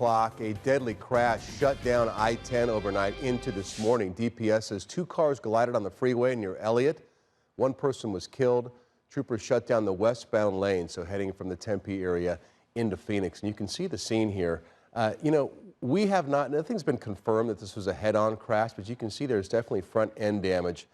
o'clock, a deadly crash shut down I-10 overnight into this morning. DPS says 2 cars collided on the freeway near Elliott. 1 person was killed. Troopers shut down the westbound lane, so heading from the Tempe area into Phoenix. And you can see the scene here. We have not, nothing's been confirmed that this was a head-on crash, but you can see there's definitely front-end damage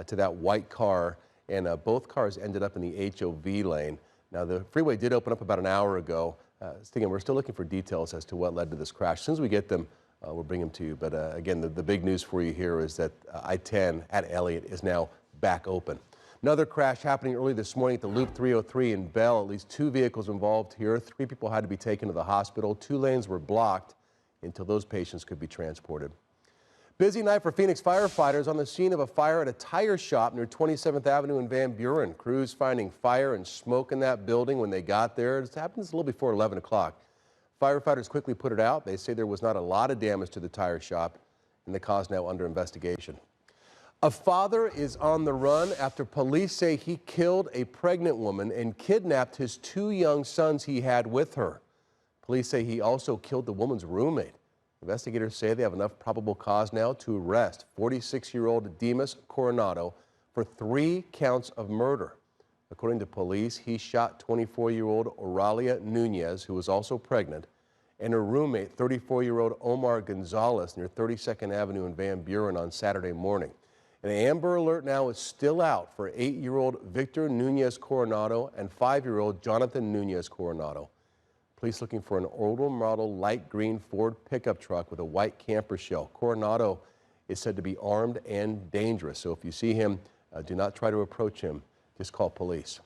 to that white car, and both cars ended up in the HOV lane. Now, the freeway did open up about an hour ago. We're still looking for details as to what led to this crash. As soon as we get them, we'll bring them to you. But again, the big news for you here is that I-10 at Elliott is now back open. Another crash happening early this morning at the Loop 303 in Bell. At least 2 vehicles involved here. 3 people had to be taken to the hospital. 2 lanes were blocked until those patients could be transported. Busy night for Phoenix firefighters on the scene of a fire at a tire shop near 27th Avenue in Van Buren. Crews finding fire and smoke in that building when they got there. It happens a little before 11 o'clock. Firefighters quickly put it out. They say there was not a lot of damage to the tire shop, and the cause now under investigation. A father is on the run after police say he killed a pregnant woman and kidnapped his 2 young sons he had with her. Police say he also killed the woman's roommate. Investigators say they have enough probable cause now to arrest 46-year-old Demas Coronado for 3 counts of murder. According to police, he shot 24-year-old Oralia Nunez, who was also pregnant, and her roommate, 34-year-old Omar Gonzalez, near 32nd Avenue in Van Buren on Saturday morning. An Amber Alert now is still out for 8-year-old Victor Nunez Coronado and 5-year-old Jonathan Nunez Coronado. Police looking for an older model light green Ford pickup truck with a white camper shell. Coronado is said to be armed and dangerous, so if you see him, do not try to approach him. Just call police.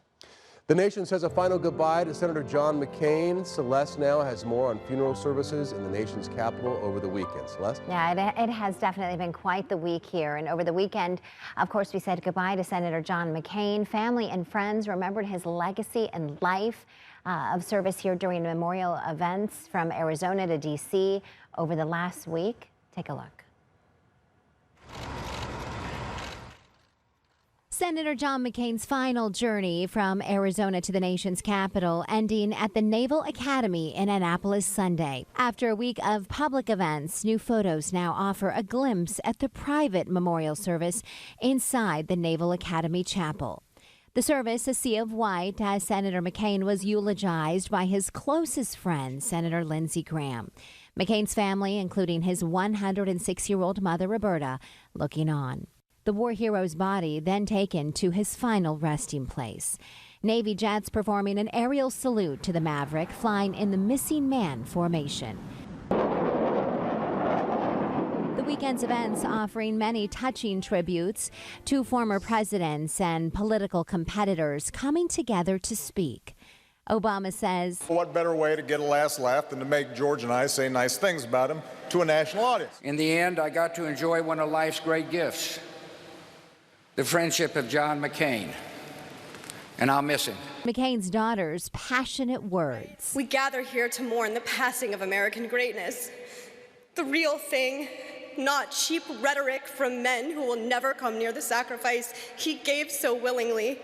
The nation says a final goodbye to Senator John McCain. Celeste now has more on funeral services in the nation's capital over the weekend. Celeste? Yeah, it has definitely been quite the week here. And over the weekend, of course, we said goodbye to Senator John McCain. Family and friends remembered his legacy and life of service here during memorial events from Arizona to D.C. over the last week. Take a look. Senator John McCain's final journey from Arizona to the nation's capital ending at the Naval Academy in Annapolis Sunday. After a week of public events, new photos now offer a glimpse at the private memorial service inside the Naval Academy Chapel. The service, a sea of white, as Senator McCain was eulogized by his closest friend, Senator Lindsey Graham. McCain's family, including his 106-year-old mother, Roberta, looking on. The war hero's body then taken to his final resting place. Navy jets performing an aerial salute to the Maverick flying in the missing man formation. The weekend's events offering many touching tributes to former presidents and political competitors coming together to speak. Obama says, what better way to get a last laugh than to make George and I say nice things about him to a national audience? In the end, I got to enjoy one of life's great gifts, the friendship of John McCain, and I'll miss him. McCain's daughter's passionate words. We gather here to mourn the passing of American greatness. The real thing, not cheap rhetoric from men who will never come near the sacrifice he gave so willingly.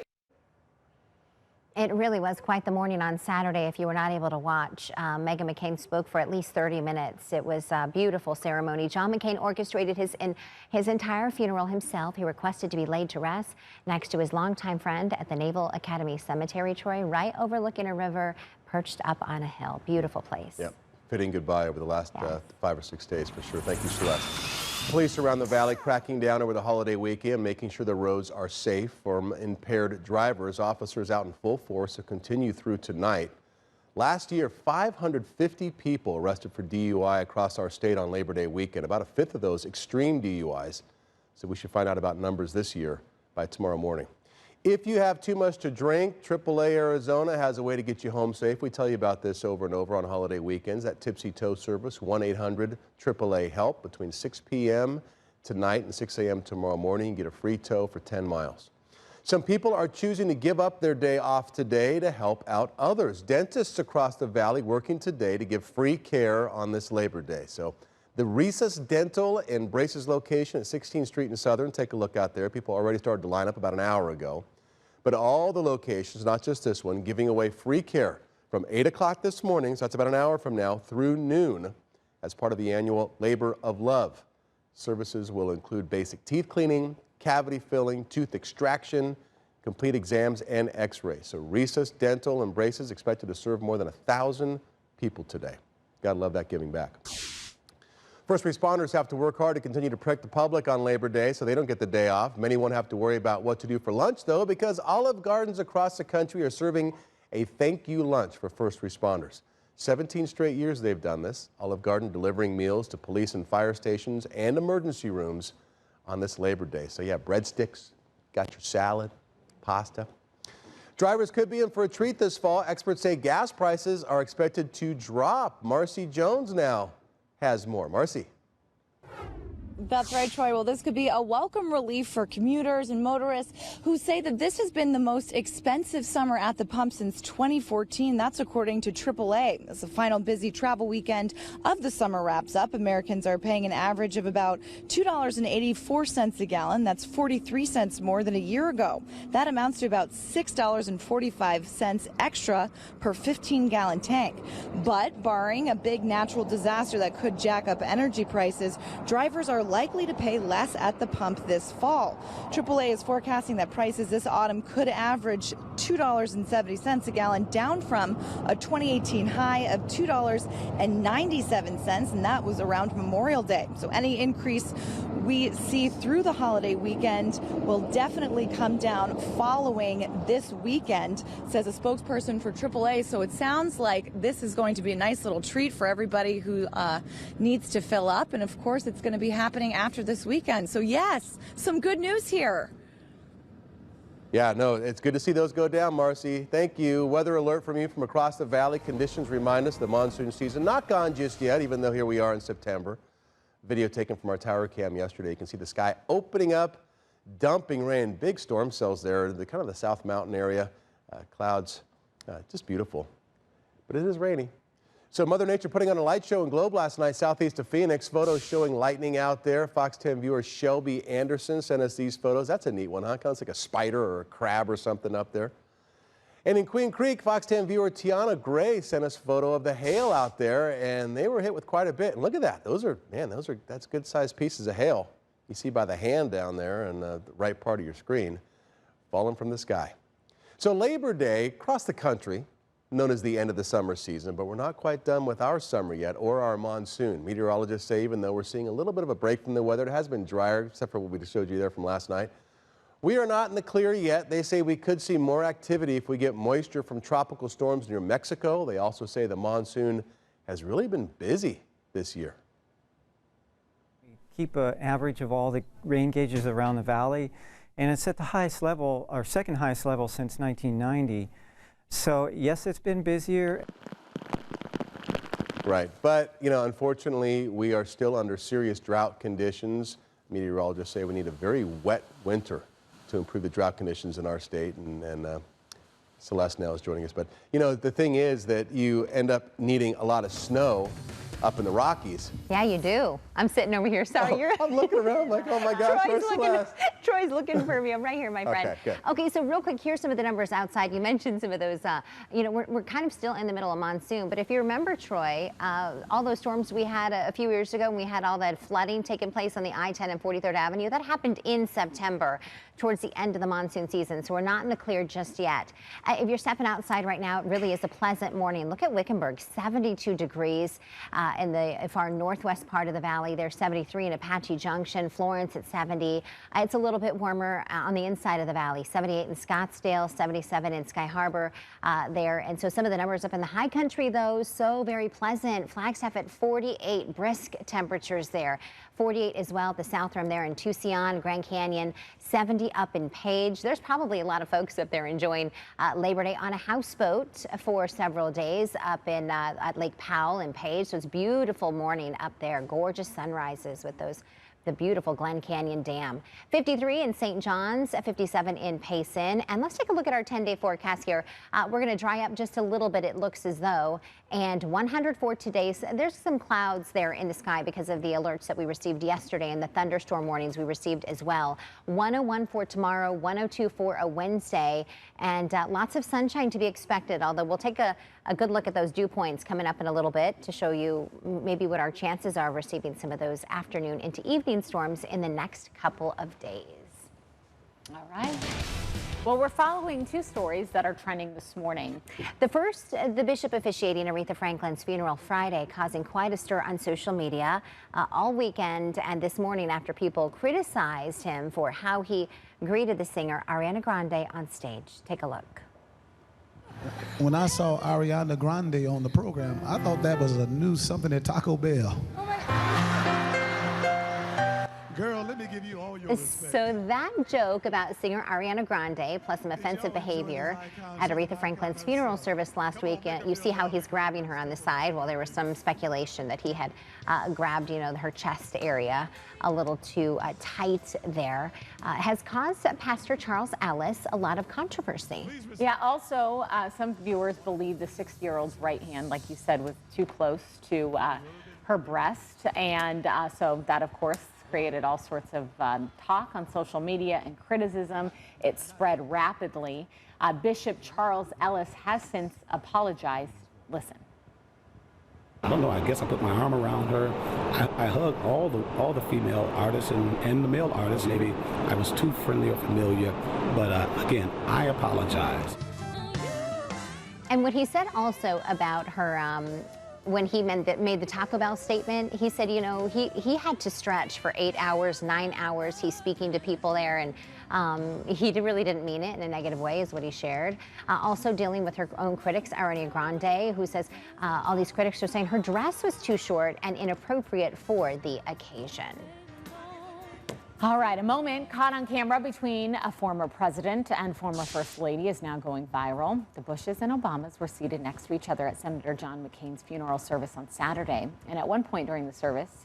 It really was quite the morning on Saturday. If you were not able to watch, Meghan McCain spoke for at least 30 minutes. It was a beautiful ceremony. John McCain orchestrated his entire funeral himself. He requested to be laid to rest next to his longtime friend at the Naval Academy Cemetery, Troy, right overlooking a river, perched up on a hill. Beautiful place. Yep. Fitting goodbye over the last 5 or 6 days for sure. Thank you, Celeste. Police around the valley cracking down over the holiday weekend, making sure the roads are safe for impaired drivers. Officers out in full force to continue through tonight. Last year, 550 people arrested for DUI across our state on Labor Day weekend. About a fifth of those extreme DUIs. So we should find out about numbers this year by tomorrow morning. If you have too much to drink, AAA Arizona has a way to get you home safe. We tell you about this over and over on holiday weekends. That Tipsy Tow service, 1-800-AAA-HELP, between 6 p.m. tonight and 6 a.m. tomorrow morning. You get a free tow for 10 miles. Some people are choosing to give up their day off today to help out others. Dentists across the valley working today to give free care on this Labor Day. So the Recess Dental and Braces location at 16th Street and Southern, take a look out there. People already started to line up about an hour ago. But all the locations, not just this one, giving away free care from 8 o'clock this morning, so that's about an hour from now, through noon. as part of the annual Labor of Love. Services will include basic teeth cleaning, cavity filling, tooth extraction, complete exams, and x-rays. So Risas Dental and Braces expected to serve more than 1,000 people today. Gotta love that giving back. First responders have to work hard to continue to protect the public on Labor Day so they don't get the day off. Many won't have to worry about what to do for lunch, though, because Olive Gardens across the country are serving a thank you lunch for first responders. 17 straight years they've done this. Olive Garden delivering meals to police and fire stations and emergency rooms on this Labor Day. So yeah, breadsticks, got your salad, pasta. Drivers could be in for a treat this fall. Experts say gas prices are expected to drop. Marcy Jones now has more. Marcy. That's right, Troy. Well, this could be a welcome relief for commuters and motorists who say that this has been the most expensive summer at the pump since 2014. That's according to AAA. As the final busy travel weekend of the summer wraps up, Americans are paying an average of about $2.84 a gallon. That's 43 cents more than a year ago. That amounts to about $6.45 extra per 15-gallon tank. But barring a big natural disaster that could jack up energy prices, drivers are likely to pay less at the pump this fall. AAA is forecasting that prices this autumn could average $2.70 a gallon, down from a 2018 high of $2.97, and that was around Memorial Day. So any increase we see through the holiday weekend will definitely come down following this weekend, says a spokesperson for AAA. So it sounds like this is going to be a nice little treat for everybody who needs to fill up. And of course, it's going to be happening after this weekend. So yes, some good news here. Yeah, no, it's good to see those go down, Marcy. Thank you. Weather alert from you from across the valley. Conditions remind us the monsoon season not gone just yet, even though here we are in September. Video taken from our tower cam yesterday. You can see the sky opening up, dumping rain. Big storm cells there, the kind of the South Mountain area. Clouds, just beautiful. But it is rainy. So Mother Nature putting on a light show in Globe last night southeast of Phoenix. Photos showing lightning out there. Fox 10 viewer Shelby Anderson sent us these photos. That's a neat one, huh? Kind of looks like a spider or a crab or something up there. And in Queen Creek, Fox 10 viewer Tiana Gray sent us a photo of the hail out there, and they were hit with quite a bit. And look at that. That's good sized pieces of hail. You see by the hand down there in the right part of your screen, falling from the sky. So Labor Day across the country, known as the end of the summer season, but we're not quite done with our summer yet or our monsoon. Meteorologists say even though we're seeing a little bit of a break from the weather, it has been drier, except for what we just showed you there from last night. We are not in the clear yet. They say we could see more activity if we get moisture from tropical storms near Mexico. They also say the monsoon has really been busy this year. We keep an average of all the rain gauges around the valley, and it's at the highest level, our second highest level since 1990. So yes, it's been busier. Right, but you know, unfortunately, we are still under serious drought conditions. Meteorologists say we need a very wet winter to improve the drought conditions in our state, and Celeste now is joining us. But you know, the thing is that you end up needing a lot of snow up in the Rockies. Yeah, you do. I'm sitting over here. Sorry, I'm looking around like, oh my gosh, Troy's looking for me. I'm right here, my friend. Okay, good. Okay, so real quick, here's some of the numbers outside. You mentioned some of those. You know, we're kind of still in the middle of monsoon, but if you remember, Troy, all those storms we had a few years ago, and we had all that flooding taking place on the I-10 and 43rd Avenue, that happened in September, towards the end of the monsoon season. So we're not in the clear just yet. If you're stepping outside right now, it really is a pleasant morning. Look at Wickenburg, 72 degrees. In the far northwest part of the valley, there's 73 in Apache Junction. Florence at 70. It's a little bit warmer on the inside of the valley. 78 in Scottsdale, 77 in Sky Harbor there. And so some of the numbers up in the high country, though, so very pleasant. Flagstaff at 48, brisk temperatures there. 48 as well at the South Rim there in Tucson, Grand Canyon. 70 up in Page. There's probably a lot of folks up there enjoying Labor Day on a houseboat for several days up in at Lake Powell in Page. So it's beautiful morning up there. Gorgeous sunrises with the beautiful Glen Canyon Dam. 53 in St. John's, 57 in Payson. And let's take a look at our 10-day forecast here. We're going to dry up just a little bit, it looks as though. and 100 for today. So there's some clouds there in the sky because of the alerts that we received yesterday and the thunderstorm warnings we received as well. 101 for tomorrow, 102 for a Wednesday, and lots of sunshine to be expected, although we'll take a good look at those dew points coming up in a little bit to show you maybe what our chances are of receiving some of those afternoon into evening storms in the next couple of days. All right. Well, we're following two stories that are trending this morning. The first, the bishop officiating Aretha Franklin's funeral Friday, causing quite a stir on social media all weekend and this morning after people criticized him for how he greeted the singer Ariana Grande on stage. Take a look. When I saw Ariana Grande on the program, I thought that was a new something at Taco Bell. Girl, let me give you all your respect. So that joke about singer Ariana Grande, plus some offensive behavior at Aretha Franklin's funeral service last week, you see how he's grabbing her on the side. Well, there was some speculation that he had grabbed, her chest area a little too tight there, has caused Pastor Charles Ellis a lot of controversy. Yeah, also, some viewers believe the 60-year-old's right hand, like you said, was too close to her breast. And so that, of course, created all sorts of talk on social media and criticism. It spread rapidly. Bishop Charles Ellis has since apologized. Listen. I don't know, I guess I put my arm around her. I hugged all the female artists and the male artists. Maybe I was too friendly or familiar, but again, I apologize. And what he said also about her, when he made the Taco Bell statement, he said, he had to stretch for 8 hours, 9 hours. He's speaking to people there, and he really didn't mean it in a negative way, is what he shared. Also dealing with her own critics, Ariana Grande, who says all these critics are saying her dress was too short and inappropriate for the occasion. All right, a moment caught on camera between a former president and former first lady is now going viral. The Bushes and Obamas were seated next to each other at Senator John McCain's funeral service on Saturday. And at one point during the service,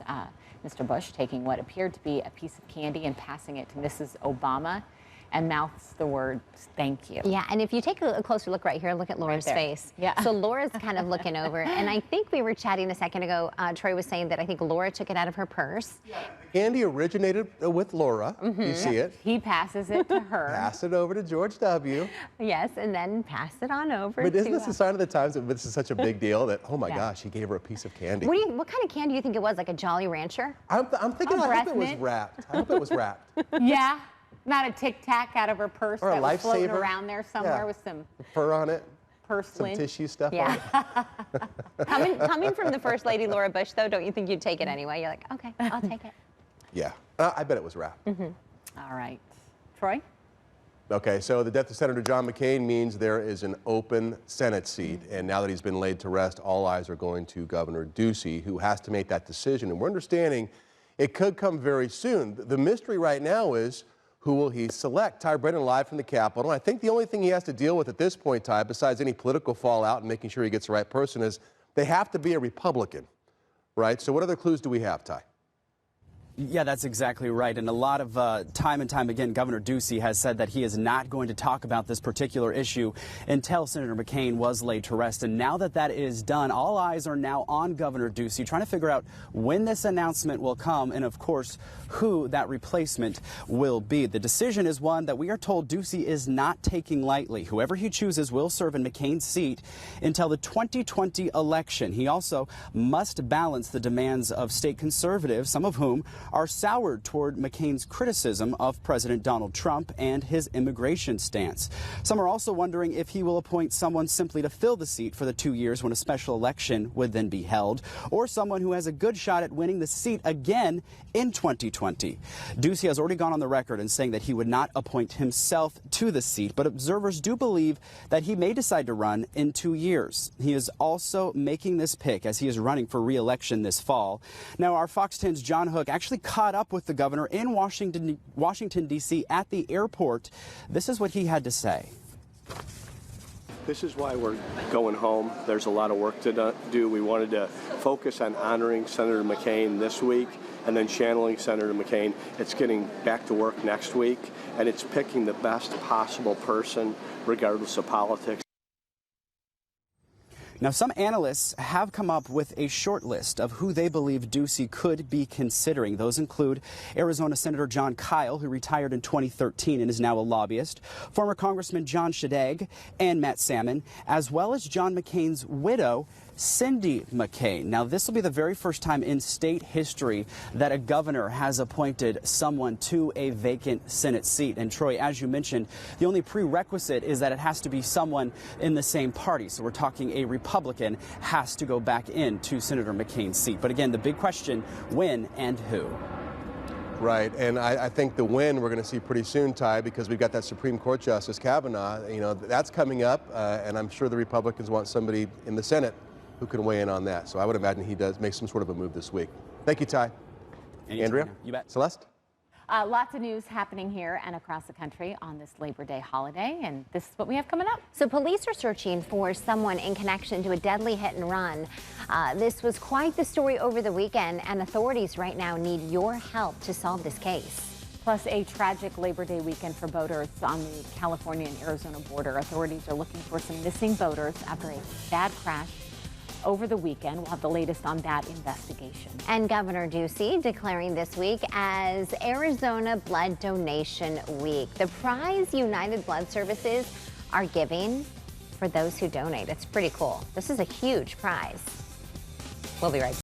Mr. Bush taking what appeaed to be a piece of candy and passing it to Mrs. Obama and mouths the words, "Thank you." Yeah, and if you take a closer look right here, look at Laura's face. Yeah. So Laura's kind of looking over, and I think we were chatting a second ago. Troy was saying that I think Laura took it out of her purse. Yeah. Candy originated with Laura. Mm-hmm. You see it. He passes it to her. Pass it over to George W. Yes, and then pass it on over but to... isn't this a sign of the times that this is such a big deal that, oh my gosh, he gave her a piece of candy? What kind of candy do you think it was, like a Jolly Rancher? I'm thinking, I hope it was wrapped. I hope it was wrapped. Yeah. Not a Tic Tac out of her purse or that was floating Lifesaver. around there somewhere with some fur on it, purslane. some tissue stuff on it. Coming from the First Lady Laura Bush, though, don't you think you'd take it anyway? You're like, okay, I'll take it. Yeah, I bet it was wrapped. Mm-hmm. All right. Troy? Okay, so the death of Senator John McCain means there is an open Senate seat. And now that he's been laid to rest, all eyes are going to Governor Ducey, who has to make that decision. And we're understanding it could come very soon. The mystery right now is, who will he select? Ty Brennan live from the Capitol. I think the only thing he has to deal with at this point, Ty, besides any political fallout and making sure he gets the right person, is they have to be a Republican, right? So what other clues do we have, Ty? Yeah, that's exactly right. And a lot of time and time again, Governor Ducey has said that he is not going to talk about this particular issue until Senator McCain was laid to rest. And now that that is done, all eyes are now on Governor Ducey, trying to figure out when this announcement will come and, of course, who that replacement will be. The decision is one that we are told Ducey is not taking lightly. Whoever he chooses will serve in McCain's seat until the 2020 election. He also must balance the demands of state conservatives, some of whom are soured toward McCain's criticism of President Donald Trump and his immigration stance. Some are also wondering if he will appoint someone simply to fill the seat for the 2 years when a special election would then be held, or someone who has a good shot at winning the seat again in 2020. Ducey has already gone on the record in saying that he would not appoint himself to the seat, but observers do believe that he may decide to run in 2 years. He is also making this pick as he is running for re-election this fall. Now, our Fox 10's John Hook actually caught up with the governor in Washington, D.C. at the airport. This is what he had to say. This is why we're going home. There's a lot of work to do. We wanted to focus on honoring Senator McCain this week and then channeling Senator McCain. It's getting back to work next week, and it's picking the best possible person regardless of politics. Now, some analysts have come up with a short list of who they believe Ducey could be considering. Those include Arizona Senator John Kyle, who retired in 2013 and is now a lobbyist, former Congressman John Shadegg and Matt Salmon, as well as John McCain's widow, Cindy McCain. Now, this will be the very first time in state history that a governor has appointed someone to a vacant Senate seat. And Troy, as you mentioned, the only prerequisite is that it has to be someone in the same party. So we're talking a Republican has to go back into Senator McCain's seat. But again, the big question, when and who? Right, and I think the win we're going to see pretty soon, Ty, because we've got that Supreme Court Justice Kavanaugh. You know, that's coming up, and I'm sure the Republicans want somebody in the Senate who can weigh in on that. So I would imagine he does make some sort of a move this week. Thank you, Ty. Andrea? You bet. Celeste? Lots of news happening here and across the country on this Labor Day holiday, and this is what we have coming up. So police are searching for someone in connection to a deadly hit and run. This was quite the story over the weekend, and authorities right now need your help to solve this case. Plus, a tragic Labor Day weekend for boaters on the California and Arizona border. Authorities are looking for some missing boaters after a bad crash over the weekend. We'll have the latest on that investigation. And Governor Ducey declaring this week as Arizona Blood Donation Week. The prize United Blood Services are giving for those who donate. It's pretty cool. This is a huge prize. We'll be right back.